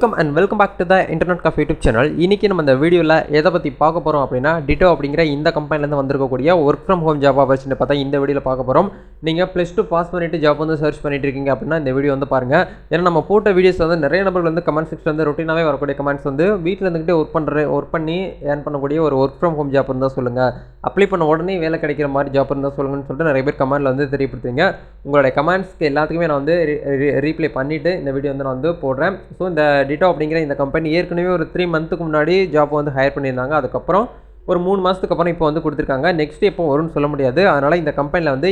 welcome back to the Internet Cafe YouTube channel. இன்னைக்கு நம்ம இந்த வீடியோல எதை பத்தி பார்க்க போறோம் அப்படினா Ditto அப்படிங்கற இந்த கம்பெனில இருந்து வந்திருக்கக்கூடிய work from home job opportunity பார்த்தா இந்த வீடியோல பார்க்க போறோம். நீங்க +2 பாஸ் பண்ணிட்டு ஜாப் வந்து சர்ச் பண்ணிட்டு இருக்கீங்க அப்படினா இந்த வீடியோ வந்து பாருங்க. ஏன்னா நம்ம போட்ட வீடியோஸ் வந்து நிறைய நபர்கள் வந்து கமெண்ட் செக்ஷன்ல வந்து ரொட்டீனாவே வரக்கூடிய கமெண்ட்ஸ் வந்து வீட்ல இருந்துட்டே வர்க் பண்ணி earn பண்ணக்கூடிய ஒரு work from home job இருந்தா சொல்லுங்க. அப்ளை பண்ண உடனே வேலை கிடைக்கிற மாதிரி ஜாப் இருந்தா சொல்லுங்கன்னு சொல்லிட்டு நிறைய பேர் கமெண்ட்ல வந்து தெரியப்படுத்துங்க. உங்களுடைய கமெண்ட்ஸ்க்கு எல்லாத்துக்குமே நான் வந்து ரீப்ளை பண்ணிட்டு இந்த வீடியோ வந்து நான் வந்து போடுறேன். ஸோ இந்த Ditto அப்படிங்கிற இந்த கம்பெனி ஏற்கனவே ஒரு 3 மந்த்துக்கு முன்னாடி ஜாப் வந்து ஹையர் பண்ணியிருந்தாங்க. அதுக்கப்புறம் ஒரு 3 மாதத்துக்கு அப்புறம் இப்போ வந்து கொடுத்துருக்காங்க. நெக்ஸ்ட் எப்போ வரும்னு சொல்ல முடியாது. அதனால் இந்த கம்பெனியில் வந்து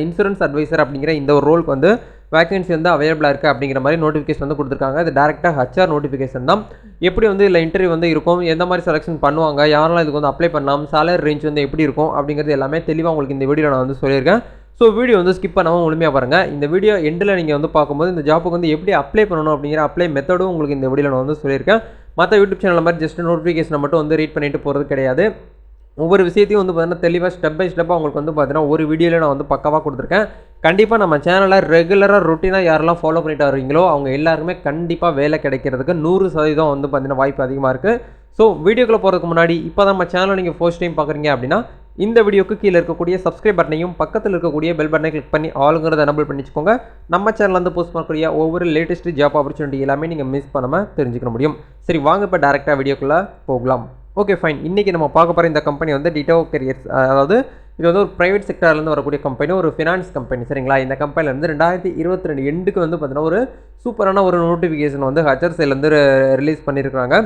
இன்சூரன்ஸ் அட்வைசர் அப்படிங்கிற இந்த ஒரு ரோலுக்கு வந்து வேகன்சி வந்து அவைலபிளாக இருக்குது அப்படிங்கிற மாதிரி நோட்டிஃபிகேஷன் வந்து கொடுத்துருக்காங்க. இது டேரெக்டாக HR நோட்டிஃபிகேஷன் தான். எப்படி வந்து இதில் இன்டர்வியூ வந்து இருக்கும், எந்த மாதிரி செலெக்ஷன் பண்ணுவாங்க, யாரெல்லாம் இதுக்கு வந்து அப்ளை பண்ணலாம், சேலரி ரேஞ்ச் வந்து எப்படி இருக்கும் அப்படிங்கிறது எல்லாமே தெளிவாக உங்களுக்கு இந்த வீடியோவில் நான் வந்து சொல்லியிருக்கேன். ஸோ வீடியோ வந்து ஸ்கிப் பண்ணாமல் முழுமையாக பாருங்கள். இந்த வீடியோ எண்டில் நீங்கள் வந்து பார்க்கும்போது இந்த ஜாப்புக்கு வந்து எப்படி அப்ளை பண்ணணும் அப்படிங்கிற அப்ளை மெத்தடும் உங்களுக்கு இந்த வீடியோவில் நான் வந்து சொல்லியிருக்கேன். மற்ற யூடியூப் சேனல் மாதிரி ஜஸ்ட் நோட்டிஃபிகேஷனை மட்டும் வந்து ரீட் பண்ணிட்டு போகிறது கிடையாது. ஒவ்வொரு விஷயத்தையும் வந்து பார்த்தீங்கன்னா தெளிவாக ஸ்டெப் பை ஸ்டெப்பாக உங்களுக்கு வந்து பார்த்தீங்கன்னா ஒரு வீடியோவில் நான் வந்து பக்காவாக கொடுத்துருக்கேன். கண்டிப்பாக நம்ம சேனலை ரெகுலராக ரொட்டீனாக யாரெல்லாம் ஃபாலோ பண்ணிட்டு வரீங்களோ அவங்க எல்லாருமே கண்டிப்பாக வேலை கிடைக்கிறதுக்கு 100% வந்து பார்த்தீங்கன்னா வாய்ப்பு அதிகமாக இருக்குது. ஸோ வீடியோக்குள்ளே போகிறதுக்கு முன்னாடி இப்போ தான் நம்ம சேனலை நீங்கள் ஃபர்ஸ்ட் டைம் பார்க்குறீங்க அப்படின்னா இந்த வீடியோக்கு கீழே இருக்கக்கூடிய சப்ஸ்கிரைப் பட்டனையும் பக்கத்தில் இருக்கக்கூடிய பெல் பட்டனை கிளிக் பண்ணி ஆளுங்கிறத எனபிள் பண்ணிச்சுக்கோங்க. நம்ம சேனலில் வந்து போஸ்ட் பண்ணக்கூடிய ஒவ்வொரு லேட்டஸ்ட் ஜாப் ஆப்பர்ச்சுனிட்டி எல்லாமே நீங்கள் மிஸ் பண்ணாமல் தெரிஞ்சுக்க முடியும். சரி வாங்க இப்போ டேரெக்டாக வீடியோக்குள்ளே போகலாம். Okay fine. இன்றைக்கி நம்ம பார்க்க போகிற இந்த கம்பெனி வந்து Ditto Careers, அதாவது இது வந்து ஒரு ப்ரைவேட் செக்டர்லேருந்து வரக்கூடிய கம்பெனி, ஒரு ஃபினான்ஸ் கம்பெனி. சரிங்களா? இந்த கம்பெனிலேருந்து 2022 எண்டுக்கு வந்து பார்த்தீங்கன்னா ஒரு சூப்பரான ஒரு நோட்டிஃபிகேஷன் வந்து HR சைட்லேருந்து ரிலீஸ் பண்ணியிருக்காங்க.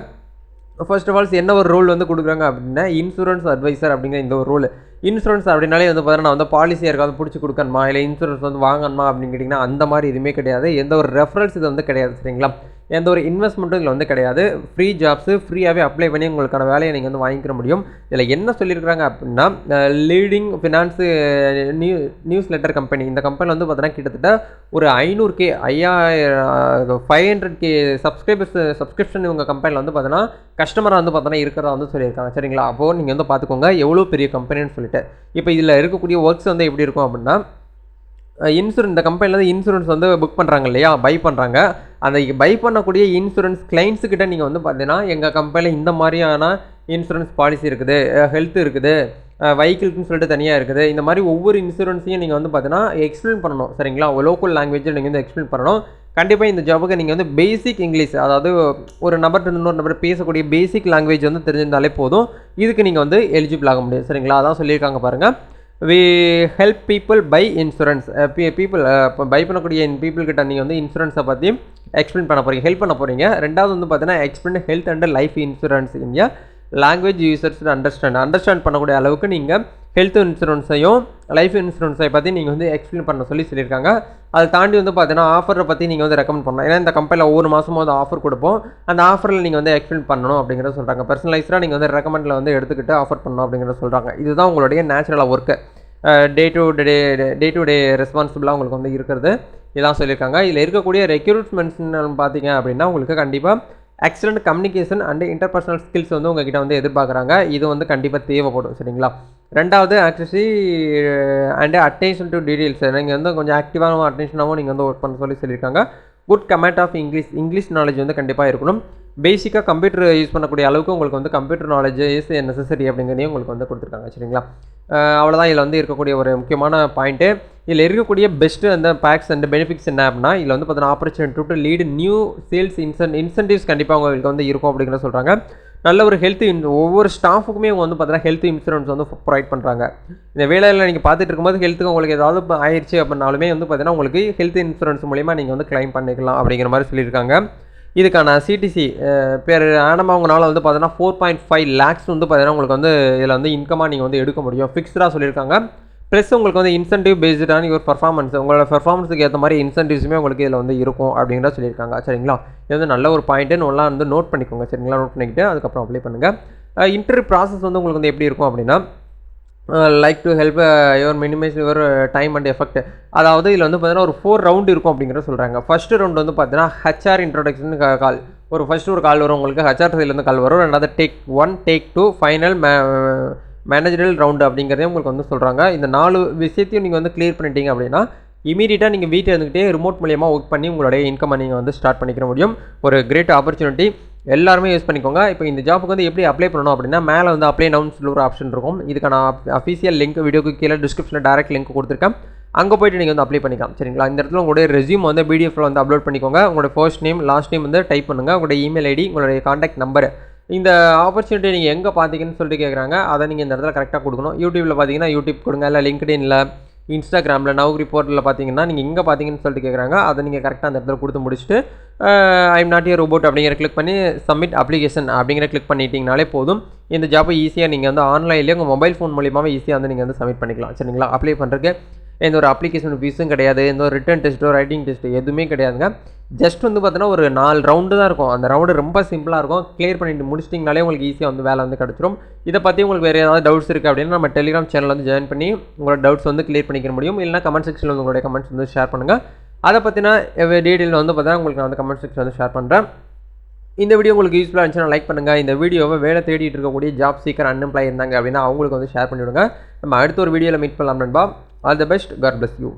ஃபர்ஸ்ட் ஆஃப் ஆல்ஸ் என்ன ஒரு ரோல் வந்து கொடுக்குறாங்க அப்படின்னா இன்சூரன்ஸ் அட்வைசர் அப்படிங்கிற இந்த ஒரு ரோல். இன்சூரன்ஸ் அப்படின்னாலே வந்து பார்த்தீங்கன்னா வந்து பாலிசி யாருக்காவது பிடிச்சி கொடுக்கணுமா, இல்லை இன்சூரன்ஸ் வந்து வாங்கணுமா அப்படின்னு கேட்டிங்கன்னா அந்த மாதிரி எதுவுமே கிடையாது. எந்த ஒரு ரெஃபரன்ஸ் இது வந்து கிடையாது. சரிங்களா? எந்த ஒரு இன்வெஸ்ட்மெண்ட்டும் இதில் வந்து கிடையாது. ஃப்ரீ ஜாப்ஸு ஃப்ரீயாகவே அப்ளை பண்ணி உங்களுக்கான வேலையை நீங்கள் வந்து வாங்கிக்கிற முடியும். இதில் என்ன சொல்லியிருக்கிறாங்க அப்படின்னா leading finance news letter company. இந்த கம்பெனியில் வந்து பார்த்தீங்கன்னா கிட்டத்தட்ட ஒரு 500K 500K சப்ஸ்கிரிப்ஷன் இவங்க கம்பெனியில் வந்து பார்த்தீங்கன்னா கஸ்டமராக வந்து பார்த்தீங்கன்னா இருக்கிறதா வந்து சொல்லியிருக்காங்க. சரிங்களா? அப்போது நீங்கள் வந்து பார்த்துக்கோங்க எவ்வளோ பெரிய கம்பெனின்னு சொல்லிட்டு. இப்போ இதில் இருக்கக்கூடிய ஒர்க்ஸ் வந்து எப்படி இருக்கும் அப்படின்னா இந்த கம்பெனியில் இன்சூரன்ஸ் வந்து புக் பண்ணுறாங்க இல்லையா, பை பண்ணுறாங்க. அந்த பை பண்ணக்கூடிய இன்சூரன்ஸ் கிளைண்ட்ஸுக்கிட்ட நீங்கள் வந்து பார்த்தீங்கன்னா எங்கள் கம்பெனியில் இந்த மாதிரியான இன்சூரன்ஸ் பாலிசி இருக்குது, ஹெல்த் இருக்குது, வெஹிக்கிள்னு சொல்லிட்டு தனியாக இருக்குது. இந்த மாதிரி ஒவ்வொரு இன்சூரன்ஸையும் நீங்கள் வந்து பார்த்தீங்கன்னா எக்ஸ்பிளைன் பண்ணணும். சரிங்களா? லோக்கல் லாங்குவேஜில் நீங்கள் வந்து எக்ஸ்பிளைன் பண்ணணும். கண்டிப்பாக இந்த ஜாபுக்கு நீங்கள் வந்து பேசிக் இங்கிலீஷ், அதாவது ஒரு நபர்கிட்ட இன்னொரு நபர் பேசக்கூடிய பேசிக் லாங்குவேஜ் வந்து தெரிஞ்சிருந்தாலே போதும். இதுக்கு நீங்கள் வந்து எலிஜிபிள் ஆக முடியும். சரிங்களா? அதான் சொல்லியிருக்காங்க பாருங்கள். we help people buy insurance. people buy பண்ணக்கூடிய பீப்புள்கிட்ட நீங்கள் வந்து இன்சூரன்ஸை பற்றி எக்ஸ்பிளைன் பண்ண போகிறீங்க, ஹெல்ப் பண்ண போகிறீங்க. ரெண்டாவது வந்து பார்த்தீங்கன்னா explain health and life insurance India language users understand பண்ணக்கூடிய அளவுக்கு நீங்கள் ஹெல்த் இன்சூரன்ஸையும் லைஃப் இன்சூரன்ஸை பற்றி நீங்கள் வந்து எக்ஸ்பிளைன் பண்ண சொல்லியிருக்காங்க. அதை தாண்டி வந்து பார்த்தீங்கன்னா ஆஃபரை பற்றி நீங்கள் வந்து ரெக்கமெண்ட் பண்ணலாம். ஏன்னா இந்த கம்பெனியில் ஒவ்வொரு மாதமும் வந்து ஆஃபர் கொடுப்போம். அந்த ஆஃபரில் நீங்கள் வந்து எக்ஸ்பிளைன் பண்ணணும் அப்படிங்கிறத சொல்கிறாங்க. பர்சனலைஸ்டாக நீங்கள் வந்து ரெக்கமெண்டில் வந்து எடுத்துக்கிட்டு ஆஃபர் பண்ணணும் அப்படிங்கிறத சொல்கிறாங்க. இதுதான் உங்களுடைய நேச்சுரலாக ஒர்க்கு, டே டு டே ரெஸ்பான்சிபிளாக உங்களுக்கு வந்து இருக்கிறது. இதான் சொல்லியிருக்காங்க. இதில் இருக்கக்கூடிய ரெக்ரூட்மெண்ட்ஸ்னு பார்த்தீங்க அப்படின்னா உங்களுக்கு கண்டிப்பாக excellent communication and interpersonal skills வந்து உங்ககிட்ட வந்து எதிர்பார்க்குறாங்க. இது வந்து கண்டிப்பாக தேவைப்படும். சரிங்களா? ரெண்டாவது actually and attention to details. நீங்கள் வந்து கொஞ்சம் ஆக்டிவாகவும் அட்டென்ஷனாகவும் நீங்கள் வந்து ஒர்க் பண்ண சொல்லியிருக்காங்க. Good command of English knowledge வந்து கண்டிப்பாக இருக்கணும். பேசிக்காக கம்ப்யூட்டர் யூஸ் பண்ணக்கூடிய அளவுக்கு உங்களுக்கு வந்து கம்ப்யூட்டர் நாலேஜ் இஸ் நெசசரி அப்படிங்கிறதையும் உங்களுக்கு வந்து கொடுத்துருக்காங்க. சரிங்களா? அவ்வளோதான் இதில் வந்து இருக்கக்கூடிய ஒரு முக்கியமான பாயிண்ட்டு. இதில் இருக்கக்கூடிய பெஸ்ட்டு அந்த பேக்ஸ் அண்ட் பெனிஃபிட்ஸ் என்ன அப்படின்னா இதில் வந்து பார்த்தீங்கன்னா opportunity to lead new sales incentives கண்டிப்பாக உங்களுக்கு வந்து இருக்கும் அப்படிங்கிற சொல்கிறாங்க. நல்ல ஒரு ஒவ்வொரு ஸ்டாஃபுக்குமே வந்து பார்த்தீங்கன்னா ஹெல்த் இன்சூரன்ஸ் வந்து ப்ரொவைட் பண்ணுறாங்க. இந்த வேலையில் நீங்கள் பார்த்துட்டு இருக்கும்போது ஹெல்த்துக்கு உங்களுக்கு ஏதாவது ஆயிடுச்சு அப்படின்னாலுமே வந்து பார்த்தீங்கன்னா உங்களுக்கு ஹெல்த் இன்சூரன்ஸ் மூலிமா நீங்கள் வந்து கிளைம் பண்ணிக்கலாம் அப்படிங்கிற மாதிரி சொல்லியிருக்காங்க. இதுக்கான சிடிசி பேர் ஆனமாக உங்களால் வந்து பார்த்தீங்கன்னா 4.5 lakhs வந்து பார்த்தீங்கன்னா உங்களுக்கு வந்து இதில் வந்து இன்கமாக நீங்கள் வந்து எடுக்க முடியும். ஃபிக்ஸ்டாக சொல்லியிருக்காங்க. ப்ளஸ் உங்களுக்கு வந்து இன்சென்டிவ் பேஸ்டான ஒரு பர்ஃபார்மன்ஸ், உங்களோட பர்ஃபார்மன்ஸுக்கு ஏற்ற மாதிரி இன்சென்டிவ்ஸுமே உங்களுக்கு இதில் வந்து இருக்கும் அப்படிங்கிற சொல்லியிருக்காங்க. சரிங்களா? இது வந்து நல்ல ஒரு பாயிண்ட்டு நல்லா வந்து நோட் பண்ணிக்கோங்க. சரிங்களா? நோட் பண்ணிக்கிட்டு அதுக்கப்புறம் அப்ளை பண்ணுங்கள். இன்டர்வியூ ப்ராசஸ் வந்து உங்களுக்கு வந்து எப்படி இருக்கும் அப்படின்னா like to help your minimise your time and effect. அதாவது இதில் வந்து பார்த்தீங்கன்னா ஒரு 4 ரவுண்டு இருக்கும் அப்படிங்கிற சொல்கிறாங்க. ஃபஸ்ட்டு ரவுண்டு வந்து பார்த்தீங்கன்னா HR இன்ட்ரோடக்ஷன் கால். ஒரு கால் வரும் உங்களுக்கு, HR சைட்லேருந்து கால் வரும். ரெண்டாவது take 1 take 2 final managerial round அப்படிங்கிறதே உங்களுக்கு வந்து சொல்கிறாங்க. இந்த 4 விஷயத்தையும் நீங்கள் வந்து கிளியர் பண்ணிட்டீங்க அப்படின்னா இமீடியட்டாக நீங்கள் வீட்டில் இருந்துக்கிட்டே ரிமோட் மூலியமாக ஒர்க் பண்ணி உங்களுடைய இன்கம் நீங்கள் வந்து ஸ்டார்ட் பண்ணிக்கிற முடியும். ஒரு கிரேட் ஆப்பர்ச்சுனிட்டி, எல்லாருமே யூஸ் பண்ணிக்கோங்க. இப்போ இந்த ஜாப்புக்கு வந்து எப்படி அப்ளை பண்ணணும் அப்படின்னா, மேலே வந்து அப்ளை நவுன்னு சொல்லி ஒரு ஆப்ஷன் இருக்கும். இதுக்கான அஃபீஷியல் லிங்க் வீடியோக்கு கீழே டிஸ்கிரிப்ஷனில் டேரக்ட் லிங்க் கொடுத்துருக்கேன். அங்கே போய்ட்டு நீங்கள் வந்து அப்ளை பண்ணிக்கலாம். சரிங்களா? இந்த இடத்துல உங்களுடைய ரெஸ்யூம் வந்து பிடிஎஃப்ல வந்து அப்லோட் பண்ணிக்கோங்க. உங்களோட ஃபர்ஸ்ட் நேம் லாஸ்ட் நேம் வந்து டைப் பண்ணுங்கள். உங்களுடைய இமெயில் ஐடி, உங்களுடைய காண்டாக்ட் நம்பர். இந்த ஆப்பர்ச்சுனிட்டி நீங்கள் எங்கே பார்த்தீங்கன்னு சொல்லிட்டு கேட்குறாங்க. அதை நீங்கள் இந்த இடத்துல கரெக்டாக கொடுக்கணும். யூடியூப்பில் பார்த்தீங்கன்னா யூடியூப் கொடுங்க, இல்லை லிங்க்டின்ல, இன்ஸ்டாகிராமில், நவுரி போர்ட்டலில் பார்த்தீங்கன்னா நீங்கள் எங்கே பார்த்தீங்கன்னு சொல்லிட்டு கேட்குறாங்க. அதை நீங்கள் கரெக்டாக அந்த இடத்துல கொடுத்து முடிச்சுட்டு I am not a robot அப்படிங்கிற கிளிக் பண்ணி சப்மிட் அப்ளிகேஷன் அப்படிங்கிற கிளிக் பண்ணிட்டீங்கனாலே போதும். இந்த ஜாப்பை ஈஸியாக நீங்கள் வந்து ஆன்லைன்லேயே உங்கள் மொபைல் ஃபோன் மூலியமாக ஈஸியாக வந்து நீங்கள் வந்து சப்மிட் பண்ணிக்கலாம். சரிங்களா? அப்ளை பண்ணுறதுக்கு எந்த ஒரு அப்ளிகேஷன் ஃபீஸும் கிடையாது, எந்த ஒரு ரிட்டன் டெஸ்ட்டோ ரைட்டிங் டெஸ்ட்டோ எதுவுமே கிடையாதுங்க. ஜஸ்ட் வந்து பார்த்தீங்கன்னா ஒரு 4 ரவுண்டு தான் இருக்கும். அந்த ரவுண்டு ரொம்ப சிம்பிளாக இருக்கும். கிளியர் பண்ணிட்டு முடிச்சிட்டிங்கனாலே உங்களுக்கு ஈஸியாக வந்து வேலை வந்து கிடச்சிரும். இதை பற்றி உங்களுக்கு வேறு ஏதாவது டவுட்ஸ் இருக்குது அப்படின்னா நம்ம டெலிகிராம் சேனல் வந்து ஜாயின் பண்ணி உங்களோட டவுட்ஸ் வந்து கிளியர் பண்ணிக்க முடியும். இல்லைனா கமெண்ட் செக்ஷனில் வந்து உங்களுடைய கமெண்ட்ஸ் வந்து ஷேர் பண்ணுங்கள். அதை பற்றின டீட்டெயில் வந்து பார்த்தீங்கன்னா உங்களுக்கு நான் வந்து கமெண்ட் செக்ஷன் வந்து ஷேர் பண்ணுறேன். இந்த வீடியோ உங்களுக்கு யூஸ்ஃபுல்லாக இருந்துச்சுன்னா லைக் பண்ணுங்கள். இந்த வீடியோவை வேலை தேடிட்டு இருக்கக்கூடிய ஜாப் சீக்கர் அன்எம்ப்ளாய் இருந்தாங்க அப்படின்னா அவங்களுக்கு வந்து ஷேர் பண்ணிவிடுங்க. நம்ம அடுத்த ஒரு வீடியோவில் மீட் பண்ணலாம் நண்பா. All the best. God bless you.